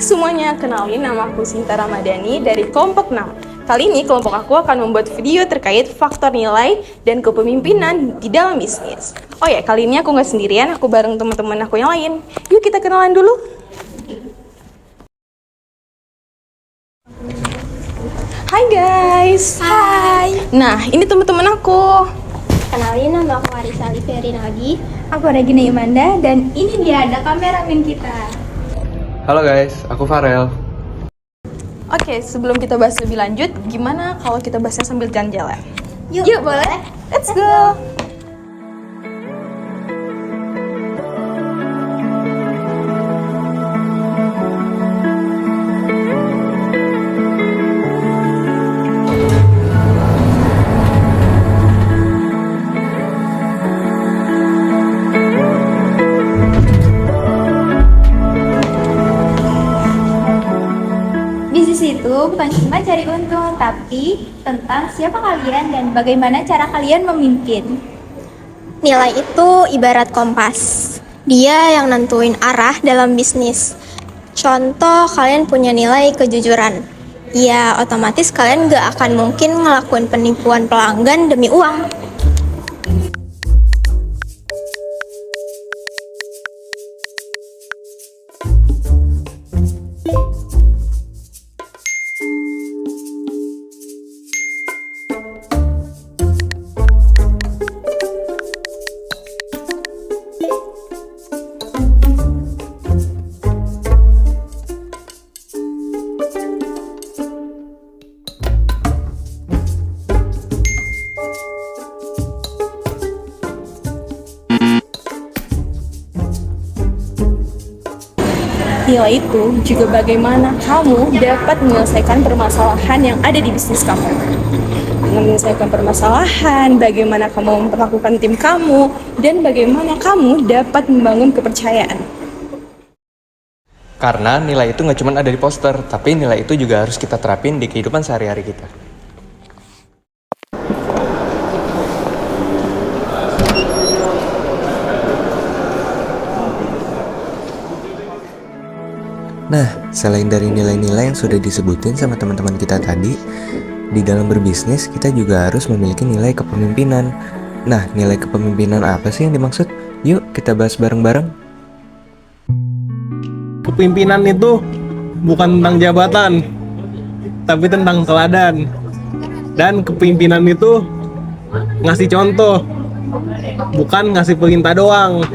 semuanya, kenalin nama aku Sinta Ramadhani dari kelompok 6. Kali ini kelompok aku akan membuat video terkait faktor nilai dan kepemimpinan di dalam bisnis. Oh ya, kali ini aku nggak sendirian, aku bareng teman-teman aku yang lain. Yuk kita kenalan dulu. Hai guys. Hai. Nah, ini teman-teman aku. Kenalin, nama aku Arisa Aliferin lagi. Aku Regina Imanda, dan ini dia ada kameramen kita. Halo guys, aku Farel. Oke, sebelum kita bahas lebih lanjut, gimana kalau kita bahasnya sambil jalan-jalan? Yuk, boleh? Let's go! Bisnis itu bukan cuma cari untung, tapi tentang siapa kalian dan bagaimana cara kalian memimpin. Nilai itu ibarat kompas. Dia yang nentuin arah dalam bisnis. Contoh, kalian punya nilai kejujuran. Ya, otomatis kalian gak akan mungkin ngelakuin penipuan pelanggan demi uang. Nilai itu juga bagaimana kamu dapat menyelesaikan permasalahan yang ada di bisnis kamu. Dengan menyelesaikan permasalahan, bagaimana kamu memperlakukan tim kamu, dan bagaimana kamu dapat membangun kepercayaan. Karena nilai itu nggak cuma ada di poster, tapi nilai itu juga harus kita terapin di kehidupan sehari-hari kita. Nah, selain dari nilai-nilai yang sudah disebutin sama teman-teman kita tadi, di dalam berbisnis kita juga harus memiliki nilai kepemimpinan. Nah, nilai kepemimpinan apa sih yang dimaksud? Yuk kita bahas bareng-bareng. Kepemimpinan itu bukan tentang jabatan, tapi tentang teladan. Dan kepemimpinan itu ngasih contoh, bukan ngasih perintah doang.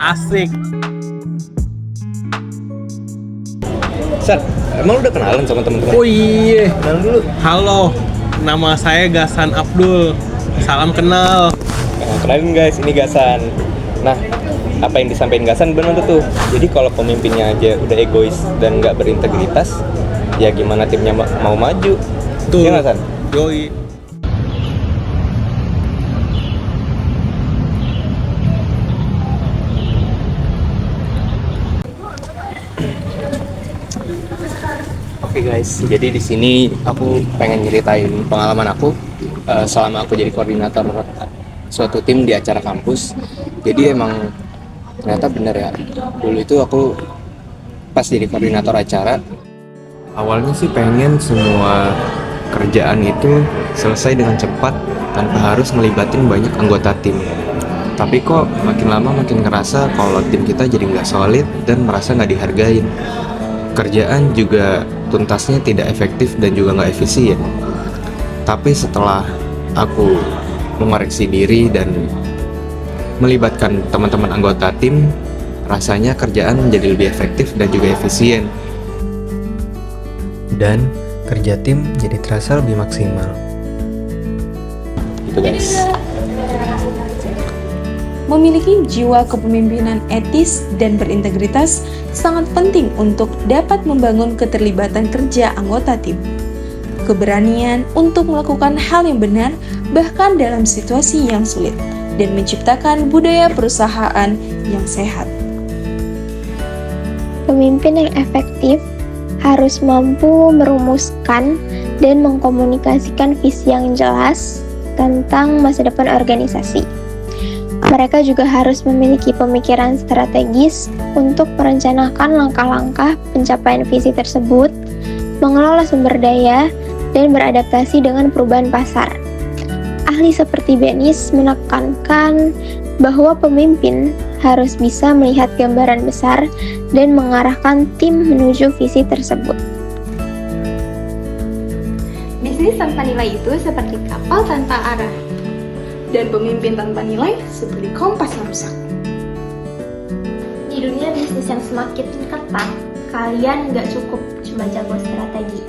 Asik. Sat, emang lu udah kenalan sama teman-teman? Oh iya. Kenalan dulu. Halo, nama saya Gasan Abdul. Salam kenal. Kenalin guys, ini Gasan. Nah, apa yang disampaikan Gasan benar tuh. Jadi kalau pemimpinnya aja udah egois dan nggak berintegritas, ya gimana timnya mau maju? Tuh. Iya nggak, San? Yoi. Oke guys, jadi di sini aku pengen nyeritain pengalaman aku selama aku jadi koordinator suatu tim di acara kampus. Jadi emang ternyata bener ya, dulu itu aku pas jadi koordinator acara, awalnya sih pengen semua kerjaan itu selesai dengan cepat tanpa harus ngelibatin banyak anggota tim. Tapi kok makin lama makin ngerasa kalau tim kita jadi nggak solid dan merasa nggak dihargain. Kerjaan juga tuntasnya tidak efektif dan juga nggak efisien. Tapi setelah aku mengoreksi diri dan melibatkan teman-teman anggota tim, rasanya kerjaan menjadi lebih efektif dan juga efisien. Dan kerja tim jadi terasa lebih maksimal. Gitu guys. Memiliki jiwa kepemimpinan etis dan berintegritas sangat penting untuk dapat membangun keterlibatan kerja anggota tim. Keberanian untuk melakukan hal yang benar bahkan dalam situasi yang sulit dan menciptakan budaya perusahaan yang sehat. Pemimpin yang efektif harus mampu merumuskan dan mengkomunikasikan visi yang jelas tentang masa depan organisasi. Mereka juga harus memiliki pemikiran strategis untuk merencanakan langkah-langkah pencapaian visi tersebut, mengelola sumber daya, dan beradaptasi dengan perubahan pasar. Ahli seperti Benis menekankan bahwa pemimpin harus bisa melihat gambaran besar dan mengarahkan tim menuju visi tersebut. Bisnis tanpa nilai itu seperti kapal tanpa arah, dan pemimpin tanpa nilai seperti kompas yang rusak. Di dunia bisnis yang semakin ketat, kalian nggak cukup cuma jago strategi,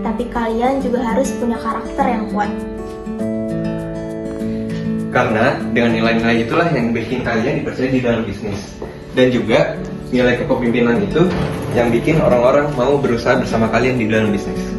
tapi kalian juga harus punya karakter yang kuat. Karena dengan nilai-nilai itulah yang bikin kalian dipercaya di dalam bisnis. Dan juga nilai kepemimpinan itu yang bikin orang-orang mau berusaha bersama kalian di dalam bisnis.